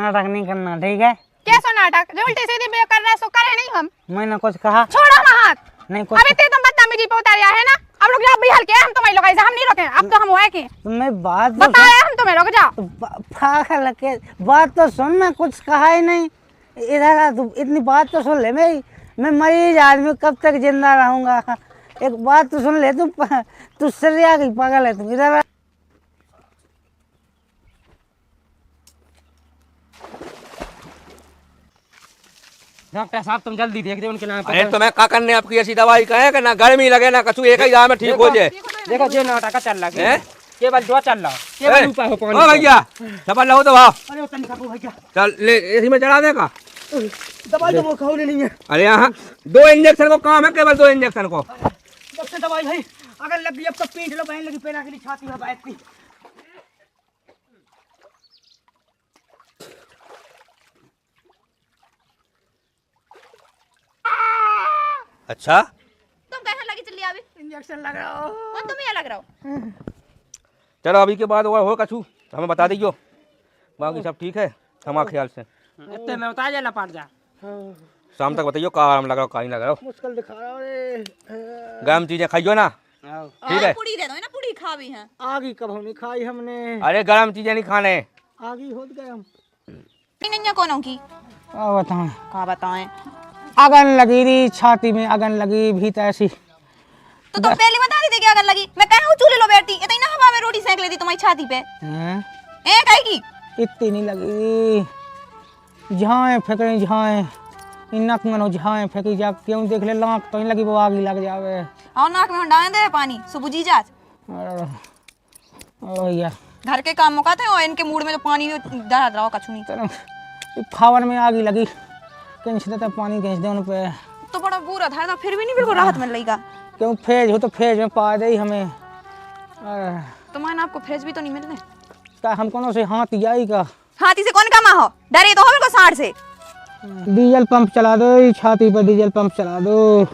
नाटक नहीं करना, ठीक है? कैसा नाटक? जो उल्टे सीधे बे कर रहा है सो करे नहीं हम। मैंने कुछ कहा? छोड़ो ना हाथ। नहीं कुछ। अभी तुम बदतमीजी पे उतारिया है ना? अब रुक जाओ, बिहार के हम तुम्हें लोग ऐसे हम नहीं रोके, अब तो हम हुए की मैं बात बताया हम तुम्हें, रुक जाओ। पागल के बात तो सुन, मैं कुछ कहा ही नहीं। इधर आ, तू इतनी बात तो सुन ले। मैं मरीज आदमी, कब तक जिंदा रहूंगा? एक बात तो सुन ले, तू सरिया की पागल है तू। इधर आ। डॉक्टर साहब तुम जल्दी देख दे उनके नाम पे। अरे तो मैं क्या करने आपकी ऐसी दवाई का है कि ना गर्मी लगे ना कछु, एक ही दाव में ठीक हो जाए। देखो जे नाटक चल रहा है, केवल जो चल रहा ए, केवल ऊपर हो पानी। ओ भैया चपल लो तो वाह, अरे वो तनिक आपको भैया चल ले इसी में चढ़ा देगा। दवाई तो वो खाओ नहीं है। अरे यहाँ 2 इंजेक्शन को काम है, केवल 2 इंजेक्शन को। जब से दवाई है अगर लग गई अब तो पीठ लो, बहन लगी पेना के लिए छाती है बैठ की। अच्छा तुम कैसा लगी चली अभी? इंजेक्शन लग रहा हो कौन तुम्हें लग रहा हो? चलो अभी के बाद और हो कछु तो हमें बता दीजिए, बाकी सब ठीक है हमारे ख्याल से। इतने में बता जा लपाट जा। शाम तक बताइयो का आराम लग रहा हो का नहीं लग रहा हो। मुश्किल दिखा रहा है। गर्म चीजें खाइयो ना, ठीक है? पूरी दे दो ना, पूरी खा भी है। आगी कब नहीं खाई हमने। अरे गर्म चीजें नहीं खाने। आगी हो गए हम। नहीं है कौनों की? बताएं, कहाँ बताएं? अगन लगी रही छाती में, अगन लगी भीतर ऐसी। तो तुम पहले बता रही थी कि अगर लगी। मैं कहा हूँ चूल्हे लो बैठती, इतनी ना हवा में रोटी सेक लेती तुम्हारी छाती पे। हैं? काहे की? इतनी नहीं लगी। जहाँ फेंक जहाँ नक मनो जहाँ फेंकी जा, क्यों देख ले लाख तो नहीं लगी, वो आग ही लग जावे। और नाक में डाल दे पानी सुबुजी जात। ओ यार घर के काम मुकाते हैं और इनके मूड में तो पानी डरा रहा कछु नहीं। चलो फावर में आग ही लगी, खींच देते पानी, खींच दे उन पे। तो बड़ा बुरा था, फिर भी नहीं बिल्कुल राहत मिल रही का। क्यों फेज हो तो फेज में पा दे हमें। तुम्हारे आपको फ्रेज भी तो नहीं मिल रहे। क्या हम कौन से हाथ आई का? हाथी से कौन कमा हो? डरे तो हो मेरे को साढ़ से। डीजल पंप चला दो, छाती पर डीजल पंप चला दो।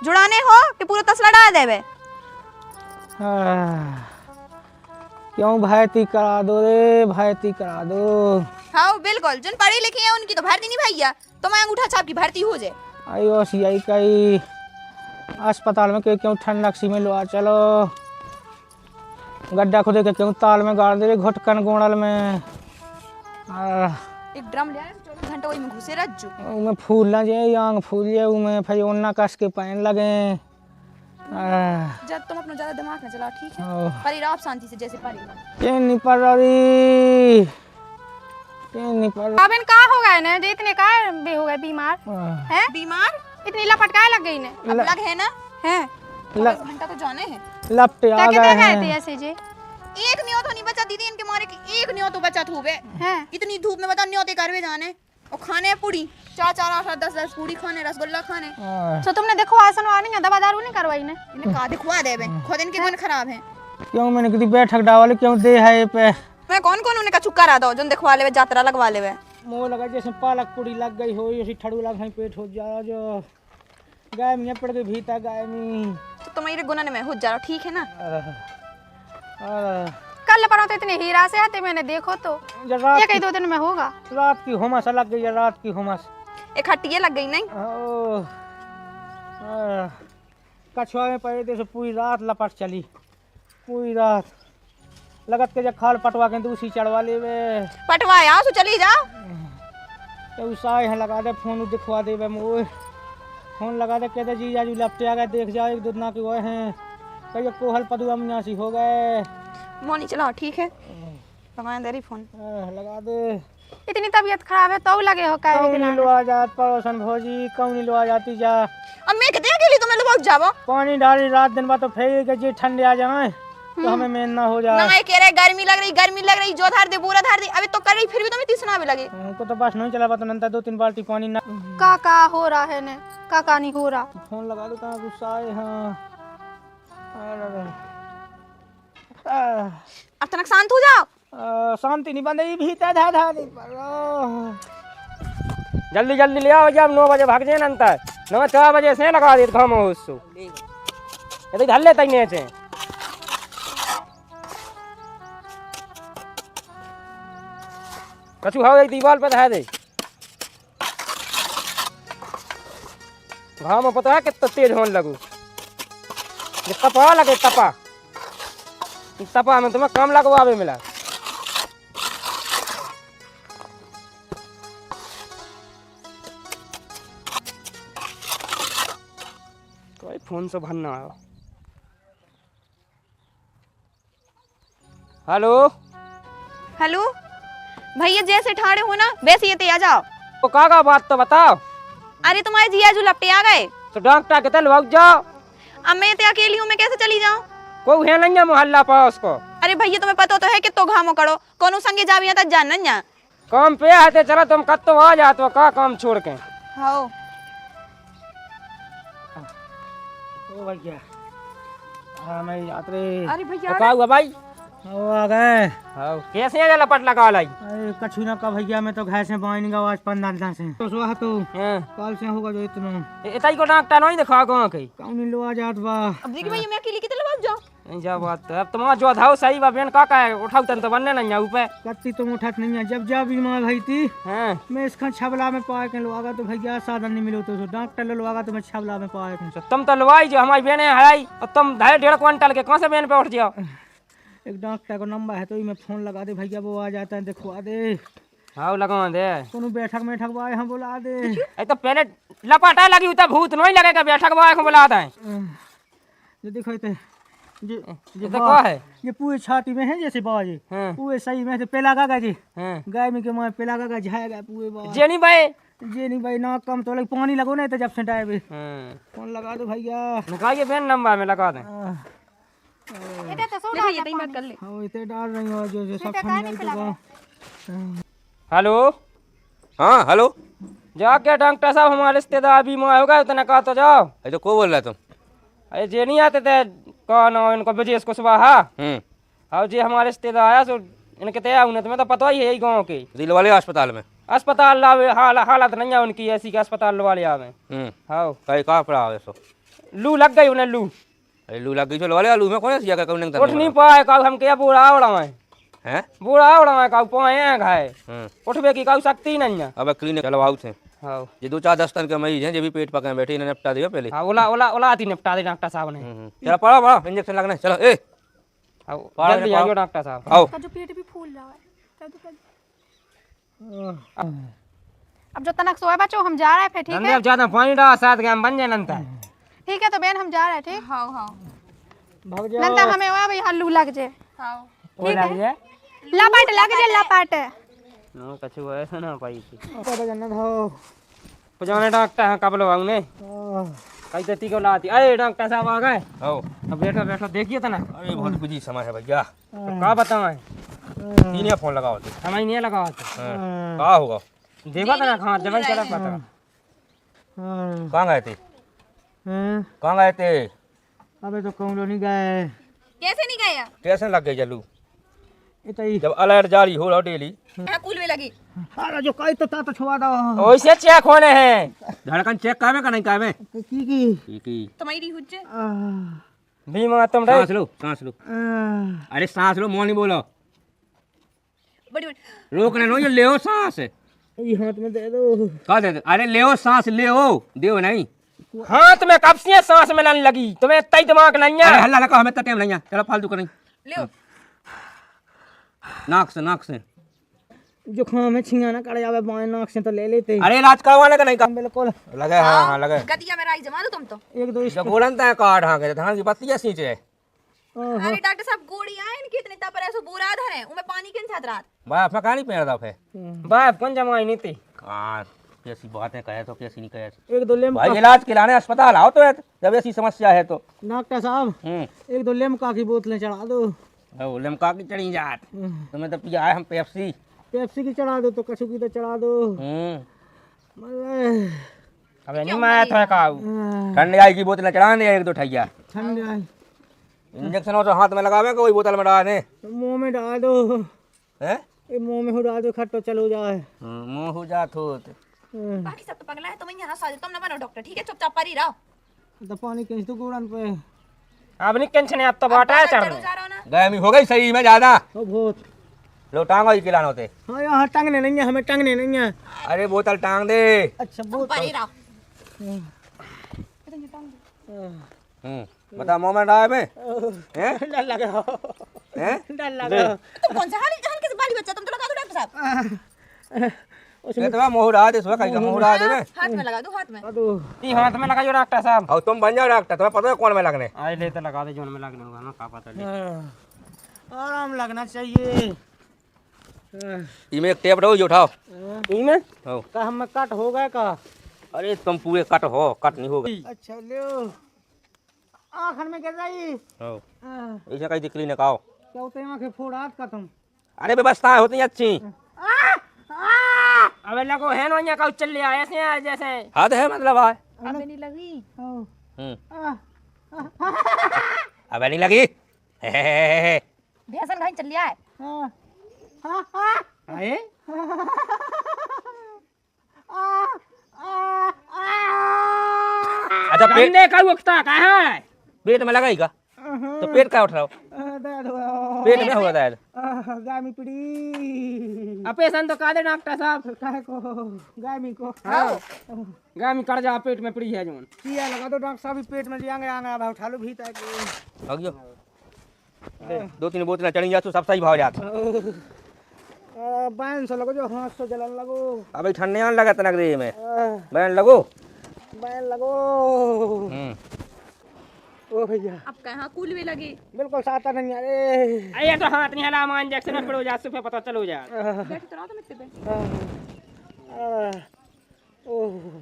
जुड़ाने हो कि पूरा तसला डाल देवे? क्यों भर्ती करा दो रे, भर्ती करा दो। हाँ बिल्कुल, जिन पढ़ी लिखी है उनकी तो भर्ती नहीं भैया, तो मैं अंगूठा छाप की भर्ती हो जाए। आयो सियाई कई अस्पताल में क्यों ठंडक सी में लो आ, चलो गड्ढा खुदे के क्यों ताल में गाड़ दे घुटकन गोड़ल में। एक ड्रम ले आए, 24 घंटे वही में घुसे रज्जू। उमें फूल ना जाए, आंग फूल जाए, उमें फिर ओन्ना कस के पहन लगे। जब तुम अपना ज्यादा दिमाग न चला, ठीक है? परी रहो आप शांति से, जैसे परी। ये नहीं पड़ रही, ये नहीं पड़ रही। अब इन का हो गए ने, जो इतने का बे हो गए बीमार हैं? बीमार इतनी लपट का लग गई ने? अब लग है ना? है 24 घंटा तो जाने हैं। लपटे आ गए हैं। ऐसे जे एक न्योत नहीं बचा दीदी इनके मारे की, एक न्योत तो बचा हुए हैं। इतनी धूप में बता न्योते करवे जाने और खाने पूरी 4-4 8 10 पूरी खाने, रसगुल्ला खाने। तो तुमने देखो आसन वाली नहीं, दवा दारू नहीं करवाई ने? इन्हें का दिखवा देबे, खुद इनके मन खराब है। क्यों मैंने कितनी बैठक डावाले क्यों दे है ये पे? मैं कौन उन्हें का चुक्का रहा दो, जो दिखवा लेवे, यात्रा लगवा लेवे। मुंह लगा जैसे पालक पूरी लग गई हो, ऐसी ठड़ू लग पेट हो जा, जो गाय में पड़ गई भीतर गाय में। तो तुम्हारे गुना में हो जा रहा, ठीक है ना? कल पर तो इतने हीरा से आते मैंने देखो तो एक ही 2 दिन में होगा। रात की हुमस लग गई है, रात की हुमस। एक हट्टिये लग गई नहीं? कछुआ में पड़े थे, पूरी रात लपट चली, पूरी रात लगत के जब खाल पटवा के दूसरी चढ़वा ले वे। पटवा यहाँ से चली जाओ। तो उसाए हैं लगा दे, फोन दिखवा दे मोह, फोन लगा दे, कहते जी जाजू लपटे आ गए, देख जाओ एक दुनिया के वो हैं, कहीं कोहल पदुआ मुनासी हो गए। मोनी चलाओ, ठीक है? लगा दे रही फोन, लगा दे। इतनी तबीयत खराब है तो लगे हो का? कौन लो आ जात पड़ोसन भौजी, कौन लो आ जाती जा। अब मैं कहते हैं के लिए तुम्हें लोग जाओ पानी डाली रात दिन बाद तो फेंक के जी ठंडे आ जाए तो हमें मेन ना हो जाए। ना कह रहे गर्मी लग रही, जो धार दे पूरा धार दे, अभी तो कर रही फिर भी तुम्हें तीसना भी लगे। हमको तो बस नहीं चला पाता, नंतर 2-3 बाल्टी पानी ना। का हो रहा है ने? का नहीं हो रहा? फोन लगा दो, कहाँ गुस्सा है। हाँ अब तक शांत हो जाओ। शांति नहीं बंद, भीतर धा नहीं पड़ो। जल्दी जल्दी ले आओ, जब 9 बजे भाग जाए नंतर 9-4 बजे से लगा दे घाम हो उसको, ये तो धल लेता ही नहीं है। कछु हो गई दीवार पे धरा दे। घाव में पता है कितना तेज होने लगू। ये तपा लगे तपा, इस तपा में तुम्हें काम लगवावे मिला। कोई फोन से भरना है। हेलो हेलो भैया, जैसे ठाड़े हो ना वैसे ये आ जाओ। तो का बात तो बताओ। अरे तुम्हारे जिया जो लपटे आ गए तो डॉक्टर के तल भाग जाओ। अब मैं तो अकेली हूँ, मैं कैसे चली जाऊँ? कोई है नहीं है मोहल्ला पास को। अरे भैया तुम्हें पता तो है कि तो घामो करो कौन संगे जा भी जान ना काम पे आते चलो तुम कत तो आ जाते हो का काम छोड़ के। हाँ ओ भैया हाँ मैं यात्रे। अरे भैया तो का हुआ भाई? ओ आ गए। हाँ कैसे है लपट लगा लाई? अरे कछु ना का भैया, मैं तो घर से बाहर आज 15 दिन से तो सुहा तो कल से होगा जो इतना इतना को डॉक्टर नहीं दिखा गाँव के कौन लो आ जात बा। अब देखिए भैया मैं अकेली कितने भाग जाऊँ? जा बात अब तुम्हारा जो धाव सही बा बेन का है उठाऊ तन तो बनने नहीं ऊपर कत्ती तुम उठत नहीं है। जब जब बीमार भई थी हैं मैं इसका छबला में पाए के लोगा तो भैया साधन नहीं मिलो तो डॉक्टर लोगा तो मैं छबला में पाए के। तो तुम तो लवाई जो हमारी बहने हराई और तुम 1.5 क्विंटल के कौन से बहन पे उठ जाओ। एक डॉक्टर को नंबर है तो मैं फोन लगा दे भैया, वो आ जाता है दिखवा दे। हाँ लगा दे कोनो बैठक में ठगवाए हम बुला दे। ए तो पहले लपटा लगी उतना भूत नहीं लगेगा बैठक बाय को बुला दें। ये देखो ये ये तो क्या है? ये पूरे छाती में है जैसे बाजी हाँ। पूरे सही में से पेला गागा जी हैं गाय में के मैं पेला गागा जाएगा पूरे बाज जेनी भाई जे नहीं भाई ना कम तो लग पानी लगो नहीं तो जब से टाइम हैं फोन लगा दो भैया। निकालिए बहन नंबर में लगा दें। ये तो सोना ये तई मत कर ले। हाँ इतने डाल रही हो जो सब खाने का। हेलो हाँ हेलो। जाके डॉक्टर साहब हमारे रिश्तेदार बीमार हो गए उतने कहा तो जाओ। अरे तो को बोल रहा तुम? अरे जे नहीं आते थे कौन इनको विजेश कुशवाहा और जे हमारे रिश्तेदार आया सो इनके तय उन्हें तुम्हें तो पता ही है यही गाँव के दिल वाले अस्पताल में। अस्पताल लावे हालत नहीं है उनकी ऐसी के अस्पताल वाले आवे। हाँ कहीं कहाँ पड़ा है सो? लू लग गई उन्हें लू। अरे लू लग गई चलो वाले लू में कौन सी जगह कौन उठ नहीं पाए काऊ हम क्या बूढ़ा उड़ा है हैं? बूढ़ा उड़ा है काऊ पाए हैं घाय उठबे की काऊ शक्ति नहीं है। अब क्लिनिक चलो आउट है। हाँ ये 2-4 दिन के मरीज हैं जो भी पेट पकड़े बैठे इन्हें निपटा दिया पहले। हाँ ओला ओला ओला आती निपटा दे डॉक्टर साहब ने। चलो पड़ा इंजेक्शन लगने चलो ए हाँ, जल्दी आइयो डॉक्टर साहब। आओ। जो पेट भी फूल रहा है अब जो तनक सोया बच्चों हम जा रहे हैं फिर ठीक है। अब ज्यादा पानी डाल साथ के हम बन जाए नंता। ठीक है तो बहन हम जा रहे हैं ठीक। हाँ हाँ भाग जाओ नंता हमें हुआ भाई हल्लू लग जाए। हाँ ओ लग जाए लपाट लग जाए लपाट। नो कछु ऐसा ना पाई थी पता जन्नत हो पुजाने डॉक्टर हैं कब लोग ने कई तती को लाती। अरे डॉक्टर साहब आ गए। आओ। अब बैठो बैठो देखिए तो ना अरे बहुत बिजी समय है भैया। तो का बताओ इन्हें फोन लगाओ तो हमें नहीं लगा कहाँ होगा? देखो तो ना कहाँ जब चला पता कहाँ गए थे? कहाँ गए थे? अबे तो कौन नहीं गए। कैसे नहीं गया? स्टेशन लग गई जल्लू इतनी जब अलर्ट जारी हो रहा डेली। कूल में लगी। अरे जो कई तो ता तो छुआ दो वैसे चेक होने हैं धड़कन चेक कावे का नहीं कावे की तुम्हारी हुज्जे बीमा तुम सांस लो सांस लो। अरे सांस लो मोनी बोलो बड़ी बड़ी रोकने नो ये ले सांस ये हाथ में दे दो। कहा दे अरे ले सांस ले देव नहीं। हाँ तुम्हें कब से सांस मिलने लगी तुम्हें तई दिमाग नहीं अरे है। हल्ला लगा हमें टाइम नहीं है चलो फालतू कर नहीं ले नाक से जो खाम में छिंगा ना करे आवे बाएं नाक से तो ले लेते। अरे इलाज करवाने का नहीं काम बिल्कुल लगे। हाँ लगे गतिया में राई जमा दो तुम तो। एक दो जब बोलता है काट हाँ के धान की पत्तियां सींचे है। अरे डॉक्टर साहब गोड़ी आए इनकी इतने तपर ऐसो बुरा धर है उमे पानी किन छात रात। भाई अपना कहानी पहन रहा है बाप कौन जमाई नहीं थी। हाँ कैसी बातें कहे तो कैसी नहीं कहे। एक दो लेम भाई इलाज खिलाने अस्पताल आओ तो जब ऐसी समस्या है तो। डॉक्टर साहब एक दो लेमका की बोतलें चढ़ा दो। लिमका की चढ़ी जात तुम्हें तो पिया है हम पेप्सी पेप्सी की चढ़ा दो तो कछु की तो चढ़ा दो। अबे नहीं माया था काऊ ठंड आई की बोतल चढ़ा दे एक दो ठैया ठंड आई इंजेक्शन हो तो हाथ में लगावे कोई बोतल में डाल दे मुंह में डाल दो। हैं मुंह में हो डाल दो खट्टो चलो जाए। मुंह हो जात हो बाकी सब तो पगला है तुम यहाँ साजे तुम ना बनो डॉक्टर ठीक है चुपचाप पर ही रहो। तो पानी खींच दो गोड़न पे। अब नहीं टेंशन है अब तो बाटा है चढ़ने जा रहा हो ना। गर्मी हो गई शरीर में ज्यादा ओ बहुत लो टांग ही खिलाना होते। हाँ यहाँ टांगने नहीं है, हमें टांगने नहीं है। अरे बोतल टांग दे। अच्छा बोतल। बता मोमेंट आया में हैं? डर लग रहा हैं? डर लग रहा। तुम कौन सा हल्के से बाली बच्चा, तुम तो लगा दो डॉक्टर साहब। ये तो मोहर आ दे, सुबह कहीं का मोहर आ दे में। हाथ में लगा दो, हाथ में। ई हाथ में लगाइयो डॉक्टर साहब। और तुम बन जाओ डॉक्टर, तुम्हें पता है कौन में लगने। आई ले तो लगा दे, जोन में लगने होगा ना, का पता ले। आराम लगना चाहिए। इमें एक टेप रहो, जो उठाओ। इमे हो। का हम कट हो गए का? अरे तुम पूरे कट हो, कट नहीं होगा। अच्छा लो आखिर में गिर रही। हो ऐसा कहीं दिक्कत नहीं खाओ। क्या होते हैं आंखें फोड़ हाथ का तुम? अरे व्यवस्थाएं होती हैं अच्छी। अबे लगो है ना का चल लिया ऐसे जैसे हाथ है मतलब है। अबे नहीं लगी। अबे नहीं लगी। भैंसन घाई चल लिया है। आए अच्छा पेट पेट का उगता का है, पेट में लगाई का तो पेट का उठ रहा हो, पेट में हुआ दर्द। गामी पड़ी ऑपरेशन तो का दे डॉक्टर साहब। काहे को गामी को गामी कर जा, पेट में पड़ी है जोन। किया लगा दो डॉक्टर साहब, पेट में जाएंगे आंगा भाव उठा लो भीतर के। आ गयो। दो तीन बोतलें चढ़ी जाती सब सही भाव जाता। बैन से लगो जो हाथ से जलन लगो। अबे ठंडे आने लगा तनक रे में बैन लगो। बैन लगो। ओ भैया अब कहाँ कूल भी लगी। बिल्कुल साता नहीं अरे। अरे तो हाथ नहीं हला, मान इंजेक्शन में पड़ो जा, सुबह पता चलो जा। बैठ तो रहो तुम इतने पे।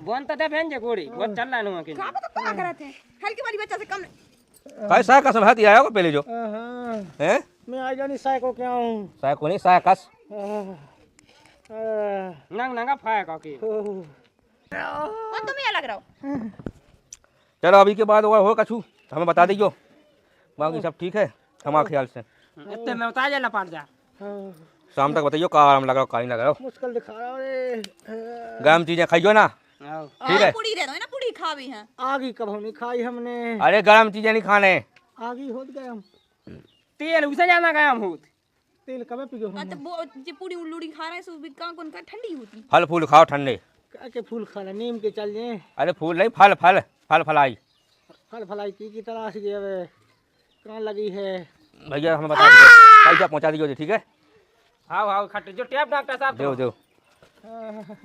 बोन तो दे भेंजे गोड़ी बहुत चल रहा नुआ के। कहाँ पे तो क्या कर रहे थे? हल्की वाली बच्चा से कम। कैसा कसम हाथी आया होगा पहले जो हैं? मैं आ जानी साय को क्या हूँ। साय को नहीं साय कस। नंग नंगा फाया का के। और तुम ये लग रहा हो। चलो अभी के बाद हो कछु हमें बता दीजियो, बाकी सब ठीक है हमारे ख्याल से। इतने में उतार जा लपाट जा। शाम तक बताइयो का आराम लग रहा हो का नहीं लग रहा हो। मुश्किल दिखा रहा रे। गर्म चीजें खाइयो ना, ठीक है। पूरी रह दो ना, पूरी खा भी है। आगी कब नहीं खाई हमने। अरे गर्म चीजें नहीं खाने। आगी होत गए हम। तेल उसे जाना गया हम होत। तेल कब पी गए तो वो जो पूरी उल्लूड़ी खा रहे हैं सो भी कहाँ कौन का ठंडी होती। फल फूल खाओ ठंडे। के फूल खाना नीम के चल जाए। अरे फूल नहीं फल फल फल फलाई। फल फलाई की तलाश गए अब कहाँ लगी है। भैया हमें बता दीजिए पैसा पहुंचा दीजिए, ठीक है। हां हां खट्टे जो टेप डॉक्टर साहब दो दो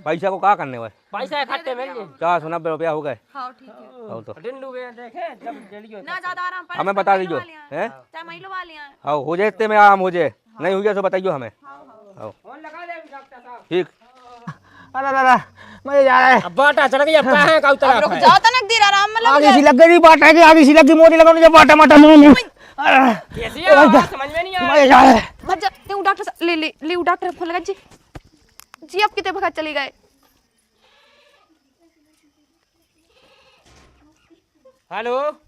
पैसा को क्या करने हुए। पैसा खट्टे मिल गए 490 रुपया हो गए। हाँ ठीक है। हो तो डिंडू गए देखे जब जलियो ना ज्यादा आराम पर हमें बता दीजिए हैं। चाहे महिला वाले हैं। हाँ हो जाए इतने में आराम हो जाए, नहीं हो जाए तो बताइए हमें। हाँ फोन लगा दे डॉक्टर साहब। ठीक। अरे दादा मजे जा रहा है। अब बाटा चल गई, अब कहां है काउ तरफ है। जाओ तनक देर आराम में लग आगे सी लग गई बाटा की, आगे सी लगी मोटी लगा मुझे बाटा माटा मुंह में। कैसी है आवाज समझ में नहीं आ मजे जा रहा है। भज्जा ते डॉक्टर ले डॉक्टर फोन लगा जी अब कितने वक्त चले गए। हेलो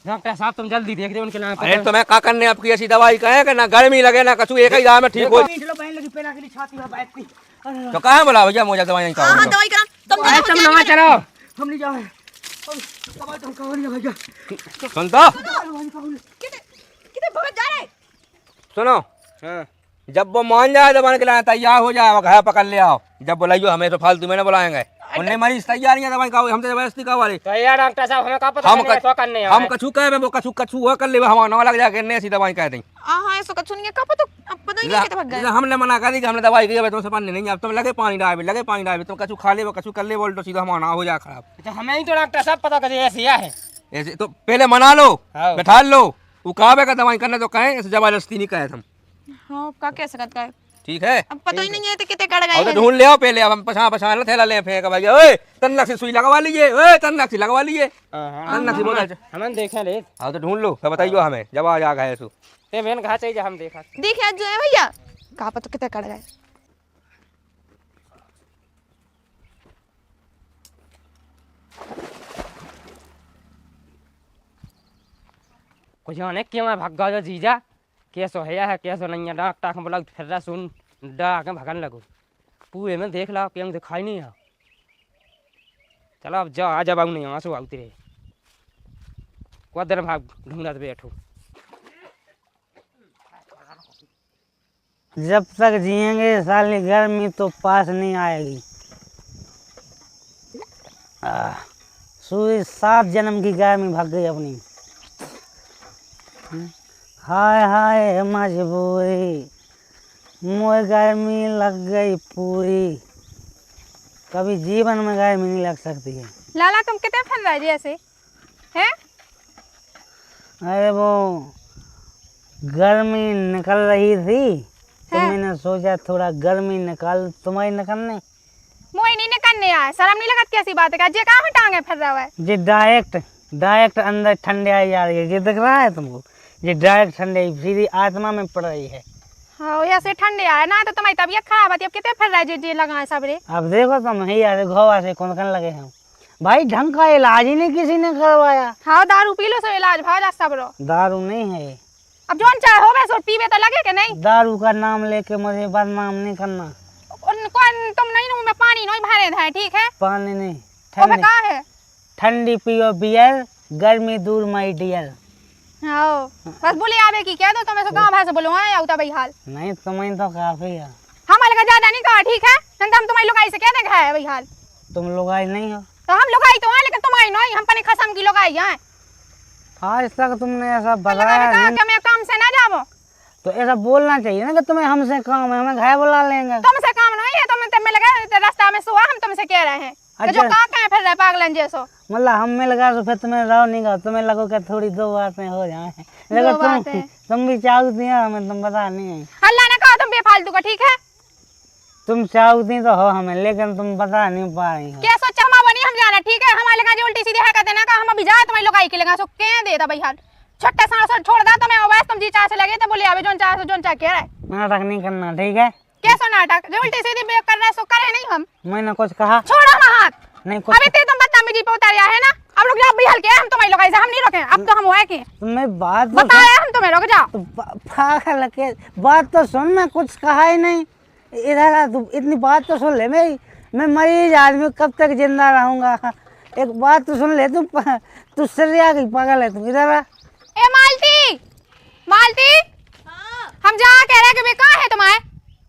डॉक्टर साहब तुम जल्दी देख दे उनके नाम अरे तो मैं क्या करने आपकी ऐसी दवाई कहे कि ना गर्मी लगे ना कछु एक ही दाव में ठीक हो। लो बहन लगी पहला के लिए छाती में बैठ की। तो कहाँ बोला भैया मुझे दवाई नहीं हाँ खाऊंगा। दवाई करा तुम अरे तुम नवा चलो। हम नहीं जा रहे। दवाई तो हम कहाँ नहीं भैया। सुनता कितने कितने भगत जा रहे। सुनो, हां जब वो मान जाए दवाई के लिए तैयार हो जाए घर पकड़ ले आओ। जब बुलाइयो हमें तो फालतू में ना बुलाएंगे। उन्हें मरीज तैयार नहीं है दवाई का, हम तो जबरदस्ती का वाले। तो यार डॉक्टर साहब हमें का पता हम नहीं तो करने हम कछु कहे वो कछु कछु हुआ कर ले हम नवा लग जाके ऐसी दवाई कह दें। हाँ ऐसा कुछ नहीं है कब तो अब पता ही नहीं कितने भग गए। हमने मना कर दी कि हमने दवाई की तुमसे पानी नहीं, अब तुम लगे पानी डाल तुम कछु खा ले वो कछु कर ले बोल तो सीधा हमारा हो जाए खराब। तो हमें ही तो डॉक्टर साहब पता करे ऐसी है। ऐसे तो पहले मना लो, हाँ। बैठा लो, वो कहा का दवाई करने तो कहें, ऐसे जबरदस्ती नहीं कहे हम। हाँ का कैसे करता है ठीक है। अब पता ही नहीं है तो कितने कड़ गए और तो हैं। ढूंढ ले आओ पहले, अब हम पछा ना थैला ले फेंक भाई। ओए तन्नक से सुई लगवा लीजिए, ओए तन्नक से लगवा लीजिए, तन्नक से बोला। हमन देखे ले हाँ तो ढूंढ लो फिर बताइयो हमें जब आ जा गए सो। ते बहन कहा चाहिए हम देखा। देखे आज जो है भैया कहा पता कितने कड़ गए। कुछ जाने क्यों है भग गया जीजा, कैसो है कैसो नहीं है। डॉक्टर हम बोला फिर रहा सुन डा के भगन लगो पूरे में देख ला क्यों दिखाई नहीं है। चलो अब जा आ जब नहीं आंसू आते रहे। को दिन भाग ढूंढत बैठो। जब तक जिएंगे साली गर्मी तो पास नहीं आएगी। सूर्य 7 जन्म की गर्मी भाग गई अपनी। हाय हाय मजबूरी, मुझे गर्मी लग गई पूरी। कभी जीवन में गर्मी नहीं लग सकती है। लाला तुम कितने फिर रहे जी ऐसे हैं? अरे वो गर्मी निकल रही थी तो हैं? मैंने सोचा थोड़ा गर्मी निकाल, तुम्हारी निकलने। मोई नहीं निकलने आए, शर्म नहीं लगत कैसी बात है? जे कहाँ में टांगे फिर रहा है? ये डायरेक्ट अंदर ठंडे आई जा रही है, ये दिख रहा है तुमको? ये डायरेक्ट ठंडे सीधी आत्मा में पड़ रही है। हाँ ऐसे ठंडे आए ना तो तुम्हारी तबीयत खराब होती है। अब कितने फिर रहे जी लगाए सबरे? अब देखो तुम ही यार घोवा से कौन लगे हैं भाई, ढंग का इलाज ही नहीं किसी ने करवाया। हाँ दारू पी लो सो इलाज भाव जा सबरो। दारू नहीं है ये। अब जोन चाहे हो वैसे पीवे तो लगे कि नहीं? दारू का नाम लेके मुझे बदनाम नहीं करना। तुम नहीं मुँह में पानी नहीं भरे थे, ठीक है? पानी नहीं, वो में कहाँ है? ठंडी पियो बियर, गर्मी दूर माई डियर। हाँ बस बोले आवे की क्या तो तुम्हें गाँव भाई से बोलो आया उता भाई हाल। नहीं तुम्हें तो काफी है। हमारे का ज्यादा नहीं कहा, ठीक है? नहीं तो हम तुम्हारी लुगाई से क्या देखा है भाई हाल? तुम लोग आई नहीं हो। तो हम लुगाई तो हैं लेकिन तुम्हारी नहीं, हम पने खसम की लुगाई हैं। आज तक तुमने ऐसा लगा बताया कहा नहीं, कि मैं काम से ना जावो। तो ऐसा बोलना चाहिए ना कि तुम्हें हमसे काम है, हमें घर बुला लेंगे। तुमसे काम नहीं है, तुम में लगा रास्ता में सुहा हम तुमसे कह रहे हैं कि जो अच्छा। कहाँ कहाँ फिर रहे पागलन जैसो। मतलब हम मिल गए तो फिर तुम्हें रहो नहीं गो, तुम्हें लगो कि थोड़ी 2 बातें हो जाए, लेकिन बातें। तुम भी चाहती हो हमें, तुम बता नहीं है। अल्लाह ने कहा तुम बेफालतू का, ठीक है? तुम चाहती तो हो हमें, लेकिन तुम बता नहीं पा रही हो। क्या सोचा हमारा बनी हम जाना, ठीक है? हमारे लगा जो उल्टी सीधी है कहते ना का हम अभी जाए तुम्हारी लुगाई के लगा सो क्या देता भाई हाल। छोटे साँस छोड़ दा तो मैं बस तुम जी चाह से लगे तो बोले आवे जोन चाह से जोन चाह कह रहा है। नाटक नहीं करना, ठीक है? क्या सो नाटक जो उल्टी सीधी बेक कर रहा है सो करे नहीं हम। मैंने कुछ कहा छोड़ो ना हाथ। नहीं, कुछ अभी तुम बदतमीजी पे उतारिया है ना, अब रुक जाओ बिहाल के हम तुम्हारी लुगाई से हम नहीं रोके, अब तो हम हुआ कि तुम्हें बात तो बता रहे हम तुम्हें, रुक जाओ। पागल के बात तो सुन, मैं कुछ कहा ही नहीं। इधर आ, तू इतनी बात तो सुन ले मेरी। मैं मरीज आदमी कब तक जिंदा रहूंगा? एक बात तो सुन ले, तू सरिया गई, पागल है तू। इधर आ। ए मालती, मालती, हम जा कह रहे हैं कि बे कहाँ है तुम्हारे?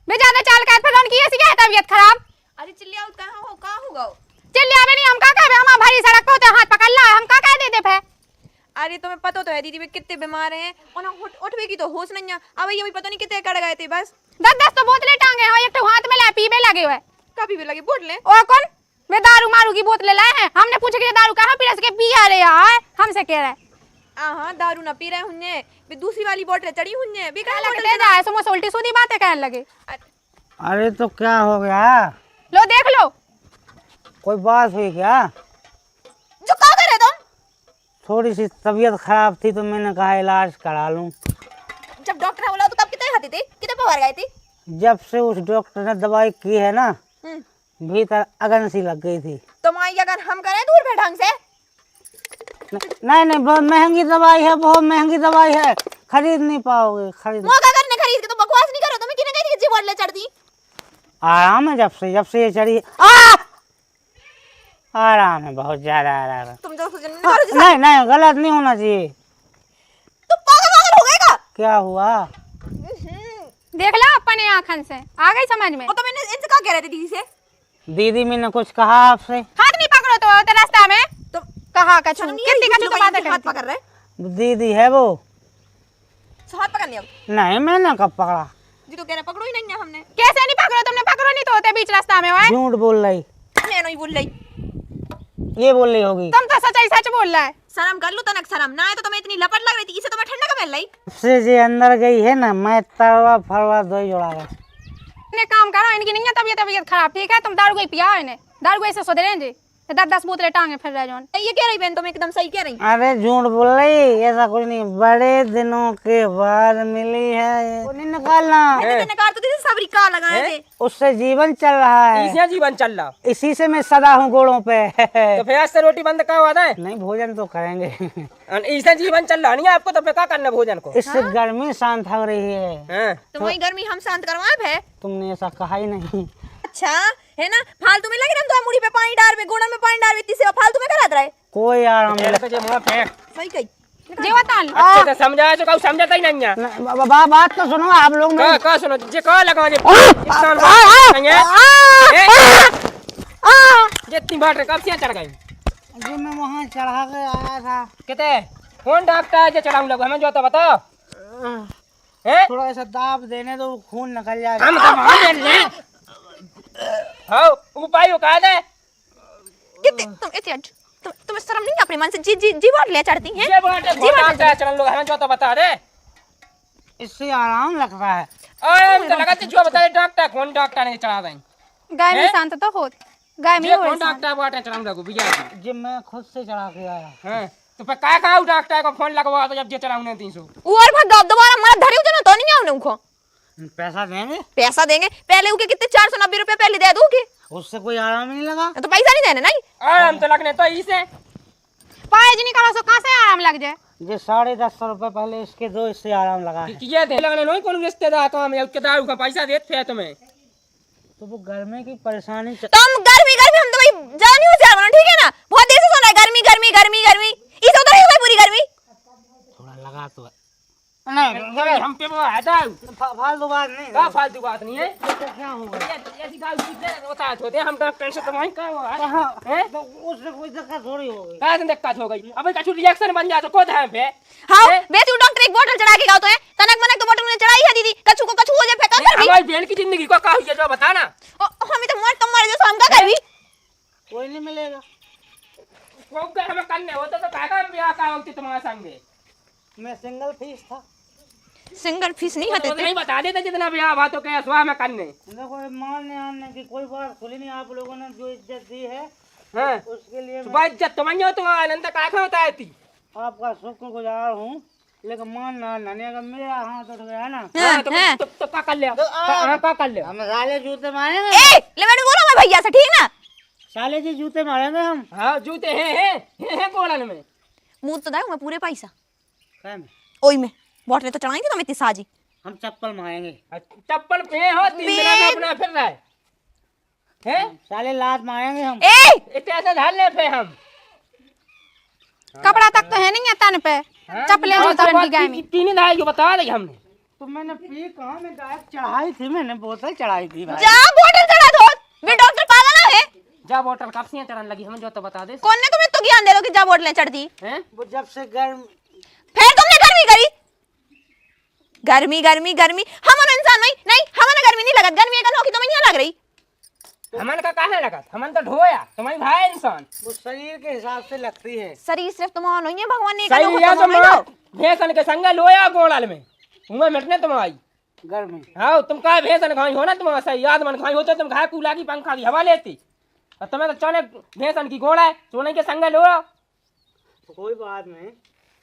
बे ज्यादा चाल कर फिर उनकी ऐसी क्या है तबीयत खराब? अरे चिल्लिया कहाँ होगा? चिल्लिया भी नहीं, हम का कहे हम भारी सड़क पे होते हाथ पकड़ ला, हम का कह देते फे? अरे तुम्हें पता तो है दीदी वे कितने बीमार हैं, उन्हें उठवे की तो होश नहीं है। अब ये भी पता नहीं कितने कड़ गए थे बस। 10 तो बोतलें टांगे हो, एक तो हाथ में ला पीबे लगे हुए। कभी भी लगे बोल ले। और कौन? वे दारू मारू की बोतलें लाए हैं, हमने पूछे कि ये दारू कहाँ पी रहे पिया रहे यार, हमसे कह रहे हैं। हाँ दारू ना पी रहे हुन्ने, वे दूसरी वाली बोतल चढ़ी हुन्ने भी कह लगते जाए सो मुझसे उल्टी सीधी बातें कहने लगे। अरे तो क्या हो गया? लो देख लो। कोई बात हुई क्या? जो क्या करे तुम? थोड़ी सी तबीयत खराब थी तो मैंने कहा इलाज करा लूं। जब डॉक्टर ने बोला तो तब कितने खाते थे, कितने पवार गए थे? जब से उस डॉक्टर ने दवाई की है ना, भीतर अगन सी लग गई थी। तुम्हारी अगर हम करें दूर बैठ ढंग से। नहीं बहुत महंगी दवाई है, बहुत महंगी दवाई है, खरीद नहीं पाओगे। खरीद मौका करने खरीद के तो बकवास नहीं करो। तुम्हें किने कही थी बोतलें चढ़ दी? आराम है, जब से ये चढ़ी आराम है, बहुत ज्यादा आराम है। तुम जो करो नहीं गलत नहीं होना चाहिए। तुम पागल हो गए का? क्या हुआ? देख ला अपने आँखन से आ गई समझ में। वो तो मैंने इनसे क्या कह रहे थे दीदी से? दीदी मैंने कुछ कहा आपसे? हाथ नहीं पकड़ो तो रास्ता में तो कहा कछु शर्म नहीं कितनी आई? कछु तो बातें हाथ करती। पकड़ रहे। दीदी है वो? हाथ पकड़ने अब नहीं मैंने कब पकड़ा? जी तो कह रहे पकड़ो ही नहीं है हमने। कैसे नहीं पकड़ो? तुमने पकड़ो नहीं तो होते बीच रास्ता में हुआ। झूठ बोल रही, मैं नहीं बोल रही। ये बोल रही होगी। तुम तो सच्चाई सच बोल रहा है। शर्म कर लो तनक शर्म ना है तो तुम्हें इतनी लपट लग रही थी, इसे तो मैं ठंडा का मिल रही। से जे अंदर गई है ना, मैं तरवा फरवा दो ही जोड़ा गया। ने काम करो, इनकी नहीं है तबीयत खराब, ठीक है? तुम दारू कोई पिया इन्हें, दारू कोई से सुधरे जी 10 बोतलें टांगे फिर रहे जोन। ये कह रही बहन, तुम एकदम सही कह रही। अरे झूठ बोल रही, ऐसा कुछ नहीं, बड़े दिनों के बाद मिली है ये। वो नहीं निकालना, नकार तो दीदी सबरी का लगाए थे। उससे जीवन चल रहा है, इसे जीवन चल रहा। इसी से मैं सदा हूँ गोड़ों पे। तो फिर आज से रोटी बंद का हुआ है? नहीं भोजन तो करेंगे। इसे जीवन चल रहा नहीं है आपको, तो फिर क्या करना भोजन को? इससे गर्मी शांत हो रही है। हाँ। तुम्हारी गर्मी हम शांत करवाए भे। तुमने ऐसा कहा ही नहीं। अच्छा है ना, फालतू में लगे हम तो मुड़ी पे पानी डाल में, गोड़ा में पानी डाल में, तीसरे फालतू में करा रहे। कोई आराम तेरे पे जे मुंह फेंक। सही कही। जेवतान अच्छे से समझाया तो कहूँ समझता ही नहीं है। बात तो सुनो आप लोग मेरी। कहा सुनो जे कहा लगा जे जितनी बात कब से चढ़ गई जी मैं वहाँ चढ़ा के आया था। कितने कौन डॉक्टर जे चढ़ाऊं लगो हमें जो तो बताओ हैं थोड़ा सा दाब देने दो खून निकल जाएगा। हम तो वहां ले हां उपाय का दे तुम शर्म नहीं अपने मन से जी जी जी बात ले चढ़ती हैं ये बात डॉक्टर चढ़न लोग हमें जो तो बता दे इससे आराम लगता है। हम तो लगाते जो बता डॉक्टर कौन डॉक्टर ने चढ़ा दें गाय में शांत तो होत गाय में ये हो कौन डॉक्टर बाटे चढ़ाऊं लगो भैया जी मैं खुद से चढ़ा के आया। हां तो पे का कहू डॉक्टर को फोन लगवा तो जब जे चढ़ाऊं ने 300 और भगा दोबारा मार धरियो जना तो नहीं आउने उनको पैसा देंगे पैसा देंगे पहले उनके कितने 490 रुपए पहले दे दूं के उससे कोई आराम नहीं लगा। तो पैसा नहीं देने नहीं आराम तो लगने तो इसे पाए जी निकालो सो कहां से आराम लग जाए। जी 150 रुपए पहले इसके दो इससे आराम लगा है। ये दे लगने नहीं कौन रिश्तेदार काम है उसके दारू का पैसा देते थे तुम्हें तो वो गर्मी की परेशानी तुम गर्मी गर्मी हम तो भाई जानी हो जा ठीक है ना बहुत देर से सुन रहा है गर्मी गर्मी गर्मी गर्मी इसे उधर ही पूरी गर्मी थोड़ा लगा तो है। नहीं हम पे वो है दारू फालतू बात नहीं का फालतू बात नहीं है तो क्या होगा। ऐसी गाल सीधे होता है होते हम डॉक्टर से तुम्हारी का हुआ कहाँ है तो उससे कोई दिक्कत थोड़ी होगी। का दिक्कत हो गई अब कछु रिएक्शन बन जाए तो को है पे हां बेतु डॉक्टर एक बोतल चढ़ा के गाओ तो है तनक मनक तो बोतल में चढ़ाई है दीदी कछु को कछु हो जाए फेंका कर भी हमारी बहन की जिंदगी को का हुई है जो बता ना हम तो मर तुम मर जो हम का कर भी कोई नहीं मिलेगा। को का हमें करने होता तो काका ब्याह का होती तुम्हारे संगे मैं सिंगल फीस था। सिंगल फीस नहीं होते तो नहीं बता देते जितना ब्याह बातों के स्वाह में करने देखो मानने आने की कोई बात खुली नहीं। आप लोगों ने जो इज्जत दी है हां उसके लिए सुबह इज्जत तुम्हारी हो तो आनंद काका होता है थी आपका शुक्रगुजार हूँ। लेकिन मानना नहीं अगर मेरा हाथ उठ गया ना तो का कर ले हां का कर ले हम साले जूते मारेंगे। ए ले मैंने बोला मैं भैया से ठीक ना साले जी जूते मारेंगे हम। हां जूते हैं गोलन में मुंह तो दाऊ मैं पूरे पैसा क्या में ओई में बोतल तो चढ़ाई थी तुम इतनी साजी हम चप्पल मारेंगे। चप्पल पे हो 3 दिन में अपना फिर रहा है साले लात मारेंगे हम। ए इतने ऐसे ढाल ले पे हम कपड़ा तक तो है नहीं है तन पे चप्पलें उतारन की गाय में 3 धाई को बता दी हमने तो मैंने पी कहाँ में डायरेक्ट चढ़ाई थी। मैंने बोतल चढ़ाई थी भाई। जा बोतल चढ़ा दो वे डॉक्टर पागल ना है जा बोतल कब से चढ़ने लगी हमें जो तो बता दे कौन ने तुम्हें तो ज्ञान दे दो कि जा बोतलें चढ़ती हैं वो जब से गर्म फिर तुमने गर्मी करी गर्मी गर्मी गर्मी हम इंसान नहीं हमें गर्मी नहीं लगत गर्मी अगर होगी तो मैं यहाँ लग रही हमन का काहे लगा हमन तो ढोया तुम्हारी भाई इंसान वो शरीर के हिसाब से लगती है। शरीर सिर्फ तुम्हारा नहीं है भगवान ने सही है तो मैं भैंसन के संग लोया गोड़ाल में उमे मिटने तुम्हारी गर्मी हां तुम का भैंसन खाई हो ना तुम सही याद मन खाई होते तुम घाय कूला की पंखा की हवा लेती और तुम्हें तो चने भैंसन की गोड़ा है सोने के संग लो कोई बात नहीं।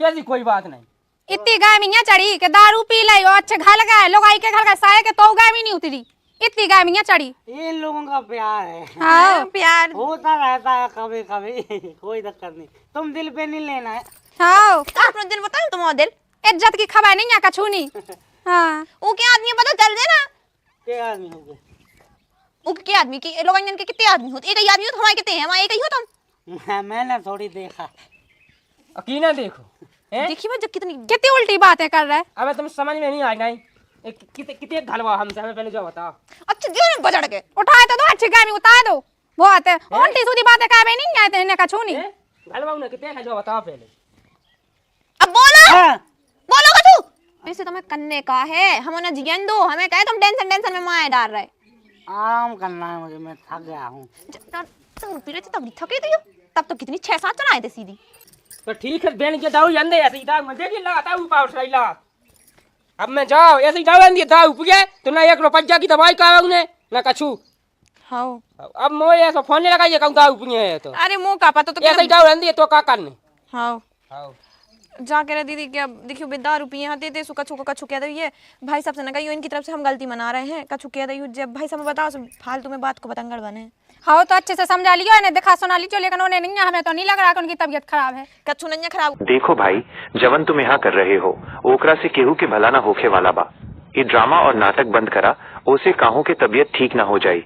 कैसी कोई बात नहीं इतनी गाय में यहाँ चढ़ी के दारू पी लाई और अच्छे घर लगाए लोग आई के घर का साये के तो गाय में नहीं उतरी इतनी गाय में यहाँ चढ़ी। ये लोगों का प्यार है। हाँ प्यार होता रहता है कभी कभी कोई दिक्कत नहीं। तुम दिल पे नहीं लेना है। हाँ अपना दिल बताओ तुम्हारा दिल इज्जत की खबर नहीं यहाँ कछू नहीं। हाँ वो क्या आदमी पता चल दे ना क्या आदमी हो गए वो क्या आदमी की लोग के कितने आदमी होते एक ही आदमी हो तो हमारे कितने हैं हमारे एक ही हो तुम मैंने थोड़ी देखा। अकीना देखो देखिए मैं जब कितनी कितनी उल्टी बातें कर रहा है। अबे तुम समझ में नहीं आई नहीं कितने घलवा हमसे हमें पहले जो बताओ अच्छा क्यों नहीं बजड़ के उठाए तो दो अच्छी गाय में उतार दो वो आते उल्टी सीधी बातें कर रहे नहीं आते इन्हें कछू नहीं। घलवा ने कितने जो बताओ पहले अब बोलो हाँ। बोलो कछु वैसे तुम्हें करने का है हम उन्हें जियन दो हमें कहे तुम टेंशन में माए डाल रहे आराम करना है मुझे। मैं थक गया हूँ। तब थके थे तब तो कितनी 6-7 चढ़ाए थे सीधी तो ठीक है बहन के दाऊ अंदे ऐसे दाऊ मुझे भी लगाता हूं पावर सही लगा अब मैं जाओ ऐसे दाऊ अंदे दाऊ पुगे तो ना 1 रुपया की दवाई का ने ना कछु हाँ अब मोए ऐसा फोन नहीं लगाइए कहूं दाऊ पुगे है तो अरे मुंह का पता तो ऐसे दाऊ अंदे तो का करने हाँ हां जाके रे दीदी क्या देखियो बेदार रुपये यहाँ देते सु कछु को कछु कह दो ये भाई साहब से ना कहियो इनकी तरफ से हम गलती मना रहे हैं कछु कह दो जब भाई साहब बताओ फालतू में बात को बतंगड़ बने। हाँ तो अच्छे से समझा लियो इन्हें दिखा सुना लीजिए लेकिन उन्हें नहीं हमें तो नहीं लग रहा कि उनकी तबीयत खराब है। कछु नहीं खराब देखो भाई जवन तुम यहाँ कर रहे हो ओकरा से केहू के भला ना होखे वाला बा। ये ड्रामा और नाटक बंद करा ओसे काहू के तबीयत ठीक ना हो जाई।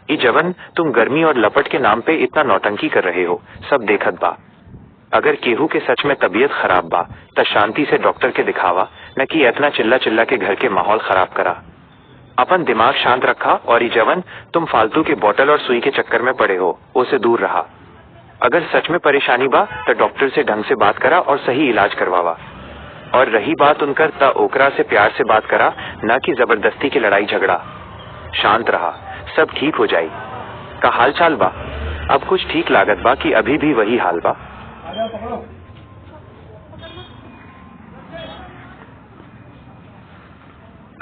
ये जवन तुम गर्मी और लपट के नाम पे इतना नौटंकी कर रहे हो सब देखत बा। अगर केहू के सच में तबीयत खराब बा त शांति से डॉक्टर के दिखावा, न कि इतना चिल्ला चिल्ला के घर के माहौल खराब करा। अपन दिमाग शांत रखा और ई जवन तुम फालतू के बोतल और सुई के चक्कर में पड़े हो उसे दूर रहा। अगर सच में परेशानी बा तो डॉक्टर से ढंग से बात करा और सही इलाज करवावा। और रही बात उनकर त ओकरा से प्यार से बात करा, न कि जबरदस्ती की लड़ाई झगड़ा। शांत रहा, सब ठीक हो जाई। का हाल चाल बा? अब कुछ ठीक लागत बा कि अभी भी वही हाल बा?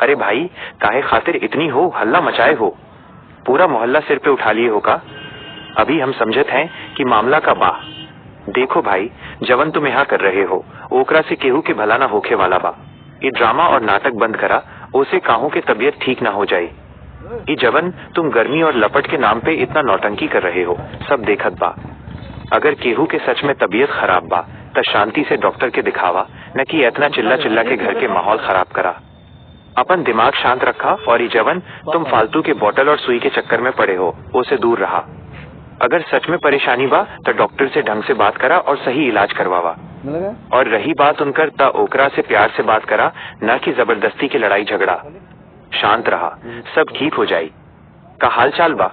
अरे भाई, काहे खातिर इतनी हो हल्ला मचाए हो? पूरा मोहल्ला सिर पे उठा लिए हो का? अभी हम समझत हैं कि मामला का बा। देखो भाई, जवन तुम यहाँ कर रहे हो ओकरा से केहू के भला ना होखे वाला बा। ये ड्रामा और नाटक बंद करा, ओसे काहू के तबीयत ठीक ना हो जाए। ये जवन तुम गर्मी और लपट के नाम पे इतना नौटंकी कर रहे हो सब देखत बा। अगर केहू के सच में तबीयत खराब बा त शांति से डॉक्टर के दिखावा, न कि इतना चिल्ला चिल्ला के घर के माहौल खराब करा। अपन दिमाग शांत रखा और ये जवन तुम फालतू के बोतल और सुई के चक्कर में पड़े हो उसे दूर रहा। अगर सच में परेशानी बा तो डॉक्टर से ढंग से बात करा और सही इलाज करवावा। और रही बात उनकर त ओकरा से प्यार से बात करा, न कि जबरदस्ती की लड़ाई झगड़ा। शांत रहा, सब ठीक हो जाई। का हाल चाल बा?